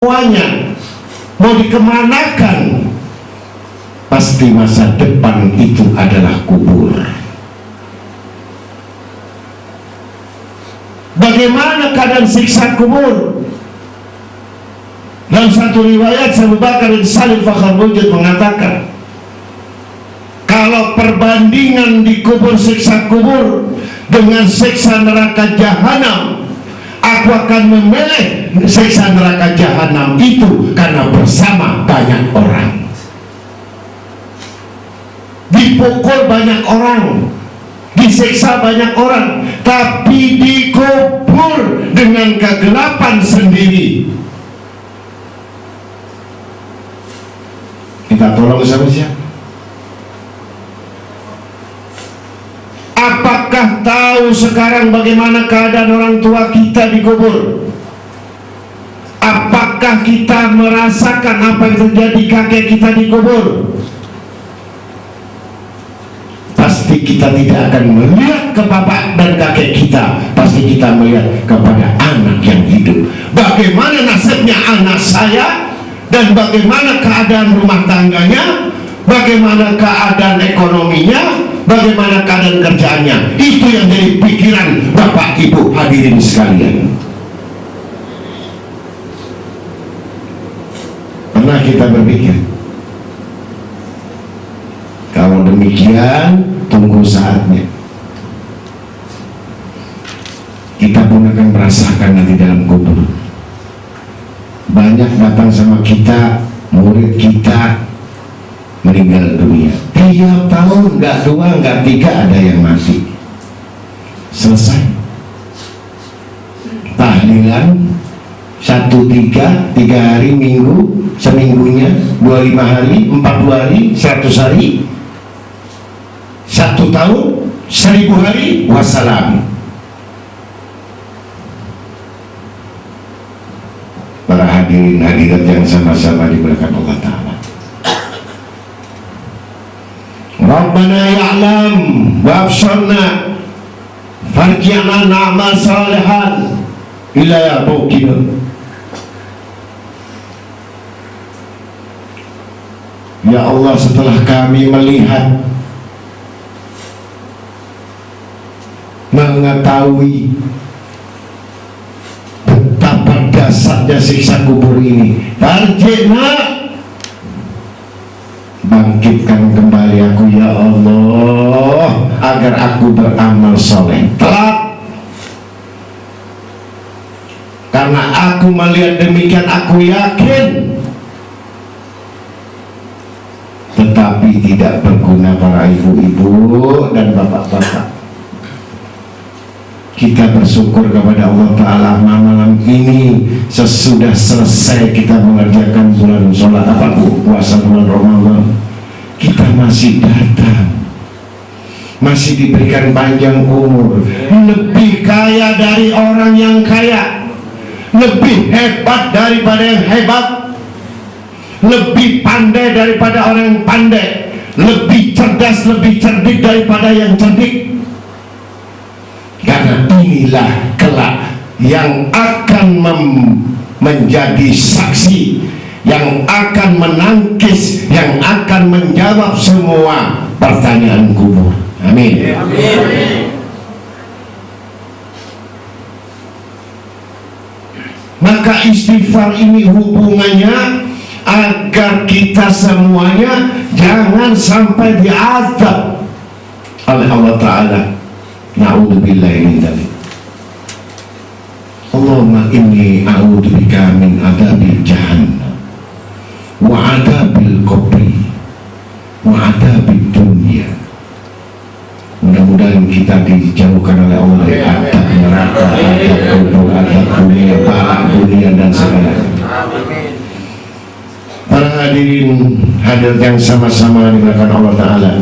semuanya mau dikemanakan, pasti masa depan itu adalah kubur. Bagaimana keadaan siksa kubur? Dalam satu riwayat Abu Bakar bin Salim Fakhar Wujud mengatakan, kalau perbandingan di kubur, siksa kubur dengan siksa neraka jahanam, aku akan memilih siksa neraka jahanam itu karena bersama banyak orang, dipukul banyak orang, disiksa banyak orang, tapi dikubur dengan kegelapan sendiri. Kita tolong sama siapa? Apakah tahu sekarang bagaimana keadaan orang tua kita dikubur? Apakah kita merasakan apa yang terjadi kakek kita dikubur? Pasti kita tidak akan melihat ke bapak dan kakek kita, pasti kita melihat kepada anak yang hidup. Bagaimana nasibnya anak saya, dan bagaimana keadaan rumah tangganya, bagaimana keadaan ekonominya, bagaimana keadaan kerjaannya. Itu yang jadi pikiran bapak ibu hadirin sekalian. Pernah kita berpikir, kalau demikian tunggu saatnya kita pun akan merasakan nanti dalam kubur. Banyak datang sama kita, murid kita meninggal dunia. Tiap tahun nggak 2, nggak 3 ada yang mati. Selesai. Tahlilan 1-3 hari minggu, seminggunya 25 hari, 40 hari, 100 hari, 1 tahun, 1000 hari, wassalam. Para hadirin hadirat yang sama-sama dimuliakan Allah Ta'ala, Rabbana ya'lam wa absharna farji'na na'mal salihan ila ya'buqina. Ya Allah, setelah kami melihat, mengetahui betapa dasarnya siksa kubur ini, farji'na, bangkitkan kembali aku ya Allah agar aku beramal soleh. Telat, karena aku melihat demikian aku yakin, tetapi tidak berguna para ibu-ibu dan bapak-bapak. Kita bersyukur kepada Allah Ta'ala malam ini sesudah selesai kita mengerjakan bulan sholat puasa bulan Ramadan, kita masih datang, masih diberikan panjang umur, lebih kaya dari orang yang kaya, lebih hebat daripada yang hebat, lebih pandai daripada orang yang pandai, lebih cerdas, lebih cerdik daripada yang cerdik. Karena inilah kelak yang akan menjadi saksi, yang akan menangkis, yang akan menjawab semua pertanyaan kubur. Amin. Amin. Maka istighfar ini hubungannya agar kita semuanya jangan sampai diazab oleh Allah Ta'ala. Na'udzubillahi min dzalik. Allahumma inni a'udzubika min adzabil jahannam wa adzabil qabri wa adzabid dunya. Mudah-mudahan kita dijauhkan oleh Allah dari adab neraka, adab kubur, adab dunia, balak dunia dan segalanya. Para hadirin hadirat yang sama-sama dimuliakan Allah Ta'ala,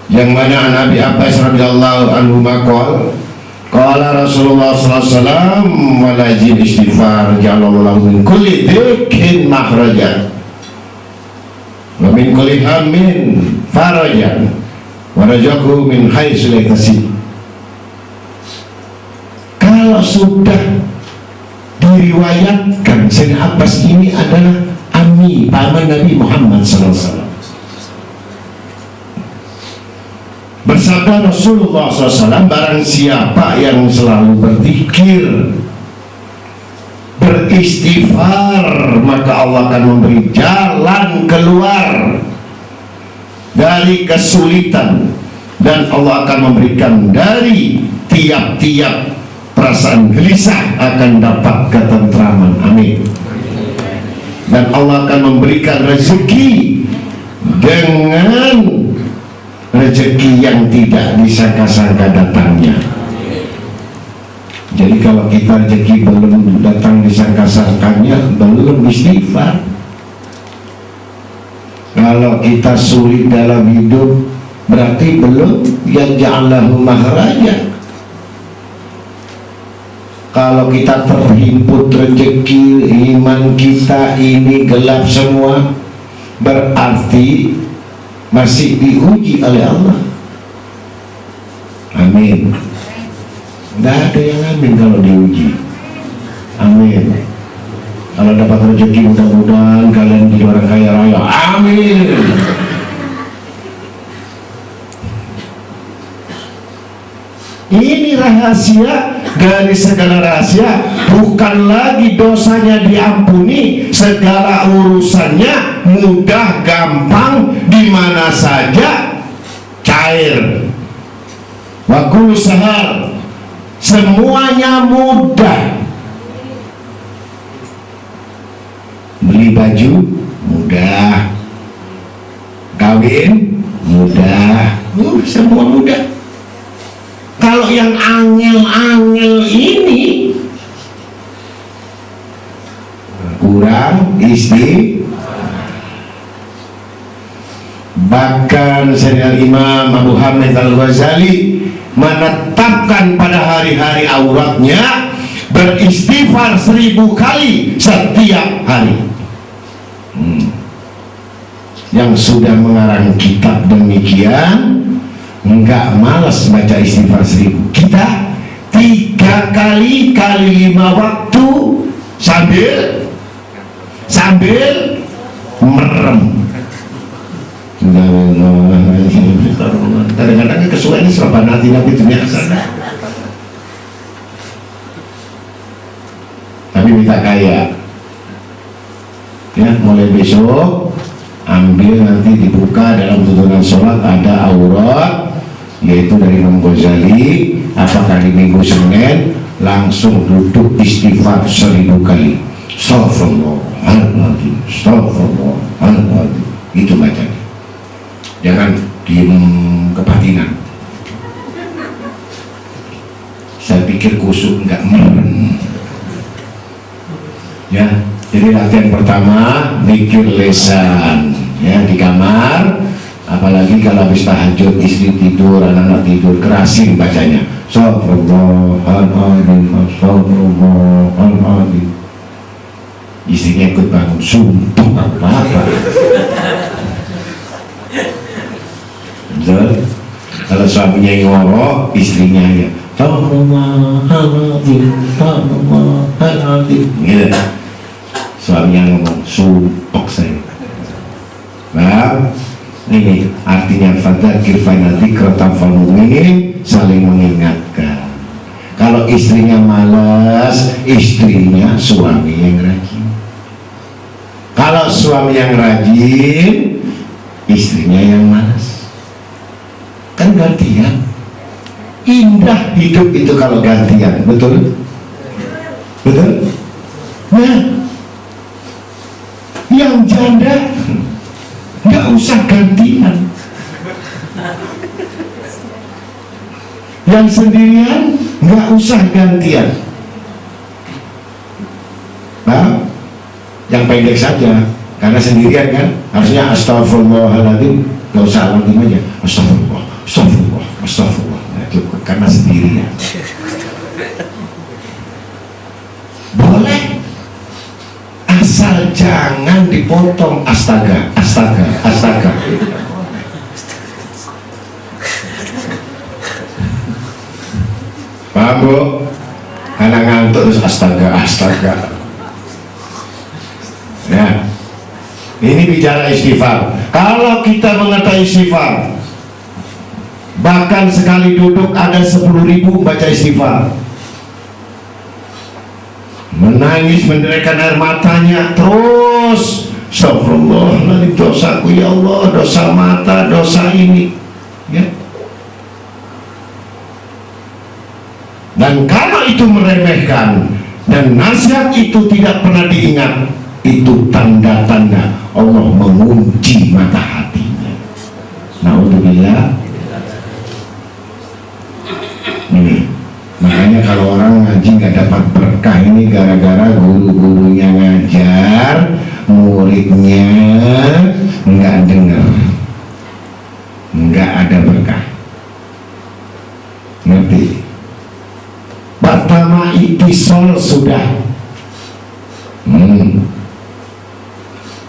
yang mana Nabi Abbas radhiyallahu anhu maqal qala Rasulullah sallallahu alaihi wasallam walajil istighfar ja'alallahu min kulli dhikin makhrajan wa min kulli hammin farajan wa rajaku min haitsu la yahtasib. Kalau sudah diriwayatkan Sayyidina Abbas ini adalah Ami, paman Nabi Muhammad SAW. Bersabda Rasulullah SAW, barang siapa yang selalu berzikir, beristighfar, maka Allah akan memberi jalan keluar dari kesulitan, dan Allah akan memberikan dari tiap-tiap perasaan gelisah akan dapat ketentraman. Amin. Dan Allah akan memberikan rezeki dengan rezeki yang tidak disangka-sangka datangnya. Jadi kalau kita rezeki belum datang disangka-sangkanya, belum istighfar. Kalau kita sulit dalam hidup, berarti belum yaj'alahu makhraja. Kalau kita terhimpit rezeki, iman kita ini gelap semua, berarti masih diuji oleh Allah. Amin. Tidak ada yang amin kalau diuji. Amin. Kalau dapat rezeki, mudah-mudahan kalian jadi orang kaya raya. Amin. Ini rahasia dari segala rahasia, bukan lagi dosanya diampuni, segala urusannya mudah, gampang, di mana saja, cair. Wakul sahar, semuanya mudah. Beli baju mudah, kawin mudah, semua mudah. Kalau yang angel-angel ini kurang istri. Bahkan Sayyidina Imam Abu Hamid Al-Ghazali menetapkan pada hari-hari auratnya beristighfar 1000 kali setiap hari. Yang sudah mengarang kitab demikian enggak malas baca istighfar 1000. Kita 3 kali 5 waktu sambil merem. Kadang-kadang kesukaan ini serba nanti dunia kesana. Tapi minta kaya. Ya, mulai besok ambil, nanti dibuka dalam tuntunan sholat ada aurat, yaitu dari Imam Ghazali. Apakah di minggu Senin langsung duduk istighfar 1000 kali. Astagfirullahaladzim, astagfirullahaladzim. Itu bacanya. Jangan diem kebatinan. Saya pikir kusuk enggak merem. Ya, jadi latihan pertama mikir lesan, ya, di kamar. Apalagi kalau habis tahajud, istri tidur, anak-anak tidur, kerasin bacanya. Astagfirullahaladzim, astagfirullahaladzim. Istrinya ikut bangun, sumpah apa-apa. Betul? Kalau suaminya ngorok, istrinya ya astagfirullahaladzim, astagfirullahaladzim. Gitu. Suaminya ngomong, sumpah saya. Nah, ini artinya fadzakir fanadzikra tanfa'ul mu'minin, saling mengingatkan. Kalau istrinya malas, istrinya suami yang rajin. Kalau suami yang rajin, istrinya yang malas. Kan gantian. Indah hidup itu kalau gantian, betul? Betul? Nah, yang janda nggak usah gantian, yang sendirian nggak usah gantian. Nah, yang pendek saja, karena sendirian kan harusnya astagfirullahaladzim, nggak usah aladzim aja, astagfirullah, astagfirullah, astagfirullah. Nah, cukup, karena sendirian. Boleh, asal jangan dipotong astaga, astaga, astaga. Paham, Bu? Anak ngantuk terus astaga. Ya, ini bicara istighfar. Kalau kita mengetahui istighfar, bahkan sekali duduk ada 10.000 baca istighfar, menangis menderikan air matanya terus, astagfirullah, dosaku ya Allah, dosa mata, dosa ini, ya. Dan kalau itu meremehkan dan nasihat itu tidak pernah diingat, itu tanda-tanda Allah mengunci mata hatinya. Naudzubillah. Ini makanya kalau orang ngaji nggak dapat berkah ini gara-gara guru-gurunya ngajar, muridnya nggak dengar, nggak ada berkah. Ngerti? Pertama itisol sudah,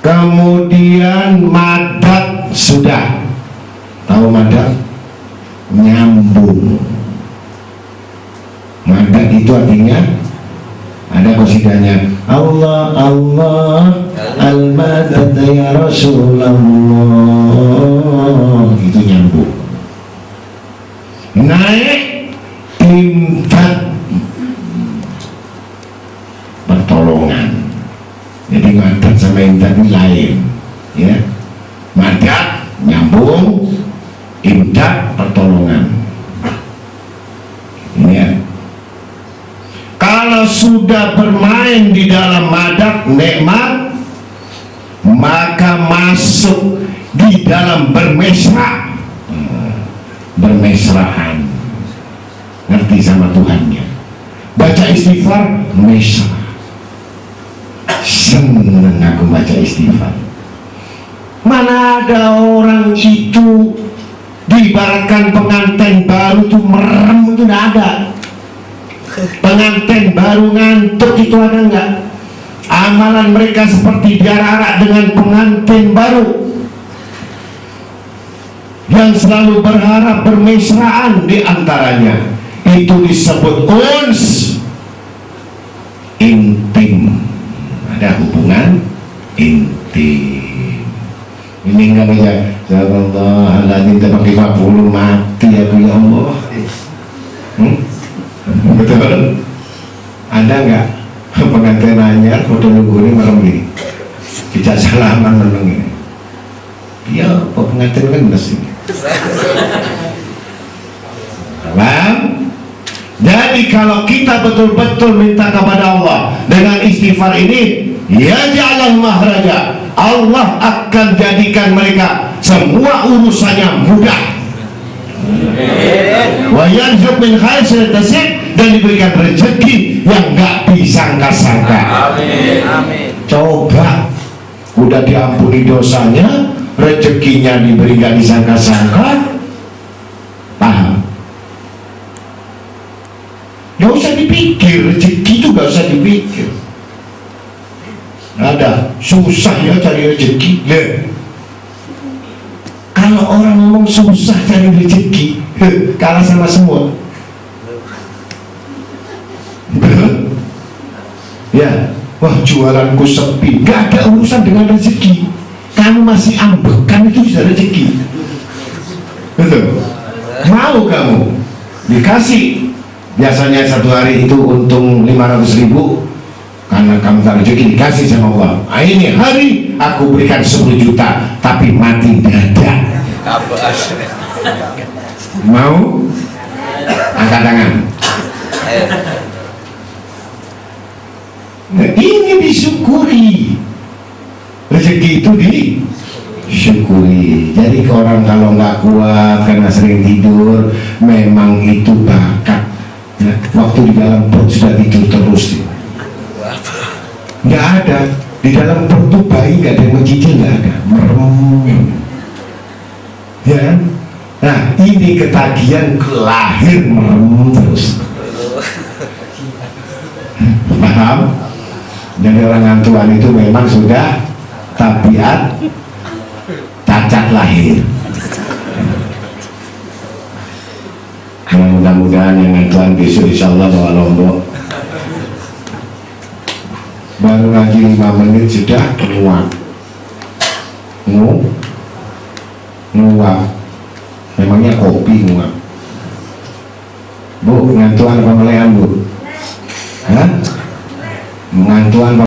kemudian madat sudah. Tahu madat? Nyambung. Madat itu artinya, ada qasidahnya, Allah Allah al-madad ya Rasulullah, itu nyambung. Naik imdad, pertolongan. Jadi madat sama imdad ini lain, ya. Madat nyambung, imdad pertolongan. Ini ya. Kalau sudah bermain di dalam madat nikmat, maka masuk di dalam bermesra, bermesraan, ngerti sama Tuhannya. Baca istighfar mesra, seneng aku baca istighfar. Mana ada orang itu diibaratkan pengantin baru tuh merem, itu tidak ada. Pengantin baru ngantuk itu ada enggak? Amalan mereka seperti diarak-arak dengan pengantin baru yang selalu berharap bermesraan di antaranya. Itu disebut uns, intim, ada hubungan intim. Ini enggak bisa Alhamdulillah dapat 50 mati aku ya Allah. Betul? Ada nggak pengantin nanya foto nunggu ini malam ini tidak salaman malam ini? Iya, pengantin kan bersih. Paham? Jadi kalau kita betul-betul minta kepada Allah dengan istighfar ini, ya ja'alal mahraja, Allah akan jadikan mereka semua urusannya mudah. Wa yarzuq min haitsu la yahtasib, dan diberikan rezeki yang nggak disangka-sangka. Amin. Coba udah diampuni dosanya, rezekinya diberi nggak disangka-sangka, paham? Nggak usah dipikir, rezeki itu nggak usah dipikir. Ada susah ya cari rezeki. Kalau orang ngomong susah cari rezeki, kalah sama semua. Ya, wah jualanku sepi, gak ada urusan dengan rezeki. Kamu masih ambekan itu sudah rezeki. Betul? Mau kamu dikasih, biasanya satu hari itu untung 500.000 karena kamu tak rezeki, dikasih sama Allah. Nah, ini hari aku berikan 10 juta tapi mati dadak. Mau? Angkat tangan. Nah, ini disyukuri. Rezeki itu disyukuri. Jadi orang kalau nggak kuat karena sering tidur, memang itu bakat. Nah, waktu di dalam perut sudah tidur terus. Nggak ada. Di dalam perut tuh bayi nggak ada yang mencicil, nggak ada. Merem. Ya, nah ini ketagihan lahir merem terus. Paham? Jadi orang ngantuan itu memang sudah tabiat cacat lahir. Nah, mudah-mudahan yang ngantuan besok insya Allah bawa lombok. baru ngaji 5 menit sudah nguap. Nguap. Memangnya kopi nguap? Bu, ngantuan apa melehan bu? Hah? Ngantuan